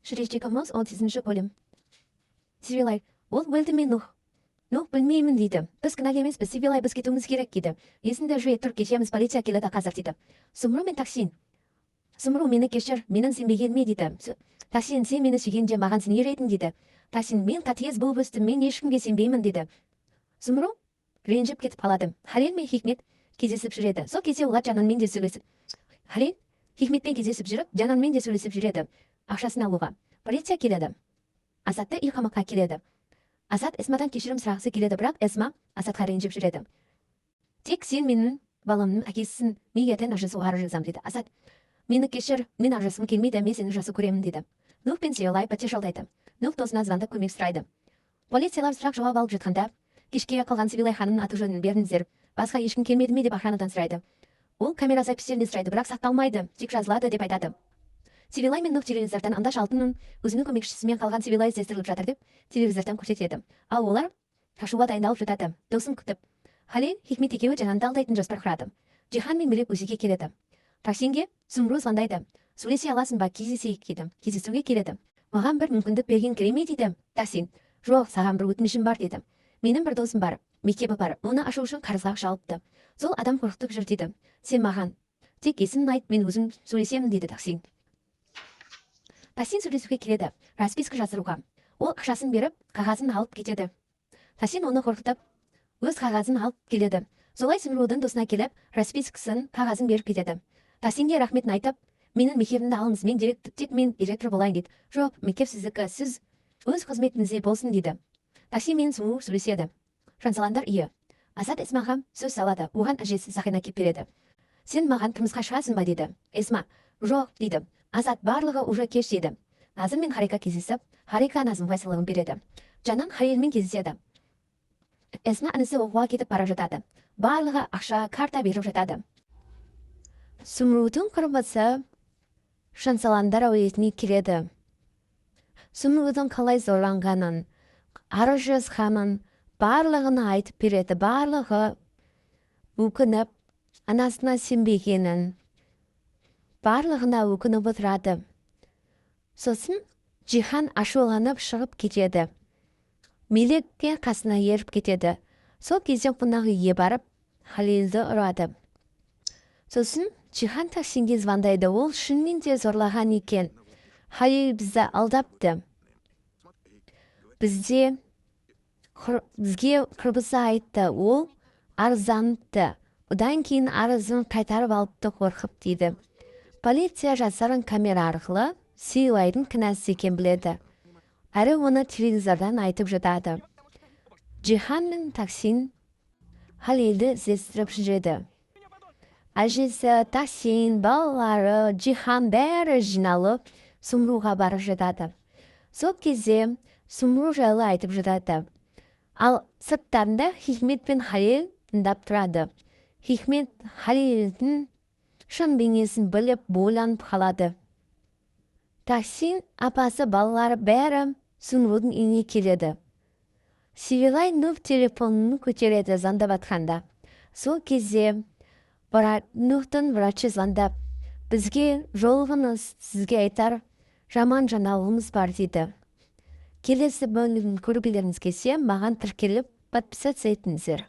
Шірештекіміз 30 бөлім. Сивилай, ол өлді ме Нух? Нух білмеймін дейді. Біз кінәлі емеспіз, Сивилай біз кетуіміз керек дейді. Есінде жүре тұр, кешеміз полиция келеді қазір дейді. Сумру мен Таксин. Сумру мені кешір, менің сенбегеніме дейді. Таксин, сен мені сүйгенде маған сенер едің дейді. Таксин, мен қатыгез болып өстім, мен ешкімге сенбеймін дейді. Сумру ренжіп кетіп қалады. Халел мен Хикмет кездесіп жүреді. Сол кезде олар Жананмен де сөйлесіп. Халел Хикметпен кездесіп жүріп, Жананмен де сөйлесіп жүреді. Ақшасын алуға. Полиция келеді. Асатты үй қамаққа келеді. Асат Эсмадан кешірім сұрағысы келеді, бірақ Эсма Асатқа ренжіп жүреді. Тек сен менің баламның әкесісін, мен ертең ажырасуға арыз жазамын дейді. Асат, мені кешір, мен ажырасқым келмейді, мен сені жақсы көремін дейді. Нух пен Сивилай пәтер жалдайды. Нух досына звондап көмек сұрайды. Полициялар сұрақ жауап алып жатқанда, кешке қалған Сивилай ханымның аты жөнін беріңіздер. Басқа ешкім келмеді ме деп охранадан сұрайды. Ол камера запистеріне сұрайды, бірақ сақталмайды, тек жазылады деп айтады. Сивилай мен Нух телевизордан андаш алтынның өзінің көмекшісімен қалған Сивилай іздестіріліп жатыр деп телевизордан көрсетеді. Ал олар қашуға дайындалып жатады, досын күтіп. Халел Хикмет екеуі Жананды алдайтын жоспар құрады. Жихан мен Мелек өзеге келеді. Таксинге Сумру звондайды. Сөйлесе аласың ба, кездесейік дейді. Кездесуге келеді. Маған бір мүмкіндік берген керек ме дейді. Таксин, жоқ, саған бір өтінішім бар дейді. Менің бір досым бар, мектебі бар, оны ашу үшін қарызға ақша алыпты. Сол адам қорқытып жүр дейді. Сен маған тек есімін айт, мен өзім сөйлесемін дейді Таксин. Таксин сөйлесуге келеді, расписка жасыруға. Ол ақшасын беріп, қағазын алып кетеді. Таксин оны қорқытып, өз қағазын алып келеді. Солай Сумрудың досына келіп, распискасын, қағазын беріп кетеді. Таксинге рахметін айтып, менің мектебімді алыңыз, мен тек мен директор болайын дейді. Жоқ, мектеп сіздікі, сіз өз қызметіңізде болсын дейді. Таксин мен Сумру сөйлеседі. Шансаландар үйі. Асат Эсмаға сөз салады, оған әжесі Сахина кеп береді. Сен маған тұрмысқа шығасың ба дейді. Эсма, жоқ дейді. Асат барлығы уже кеш дейді. Назым мен Харика кездесіп, Харика Назымға сыйлығын береді. Жанан Халелмен кездеседі. Эсма інісі оқуға кетіп бара жатады. Барлығы ақша, карта беріп жатады. Сумрудың құрбысы Шансаландар әуезіне келеді. Сумрудың қалай зорланғанын, арыз жазғанын барлығына айтып береді. Барлығы өкініп, анасына сенбегенін барлығына өкініп отырады. Сосын Жихан ашуланып шығып кетеді. Мелекке қасына еріп кетеді. Сол кезде қонақ үйге барып, Халелді ұрады. Сосын Жихан Таксинге звондайды. Ол шынымен де зорлаған екен. Халел бізді алдапты. Бізге құрбысы айтты. Ол арызданыпты. Одан кейін арызын қайтарып алыпты қорқып дейді. Полиция жасырын камера арқылы Сивилайдың кінәсі екен біледі. Әрі оны телевизордан айтып жатады. Жихан мен Таксин Халелді іздестіріп жүреді. Әжесі, Таксин, балалары, Жихан бәрі жиналып Сумруға барып жатады. Сол кезде Сумру жайлы айтып жатады. Ал сырттарында Хикмет пен Халел тыңдап тұрады. Хикмет Халелдің шын бейнесін біліп бойланып қалады. Таксин апасы балалары бәрі Сумрудың үйіне келеді. Сивилай Нух телефонын көтереді звондап атқанда. Сол кезде Нухтың врачы звондап, бізге жолығыңыз, сізге айтар жаман жаңалығымыз бар дейді. Келесі бөлімін көргілеріңіз келсе, маған тіркеліп подписаться етіңіздер.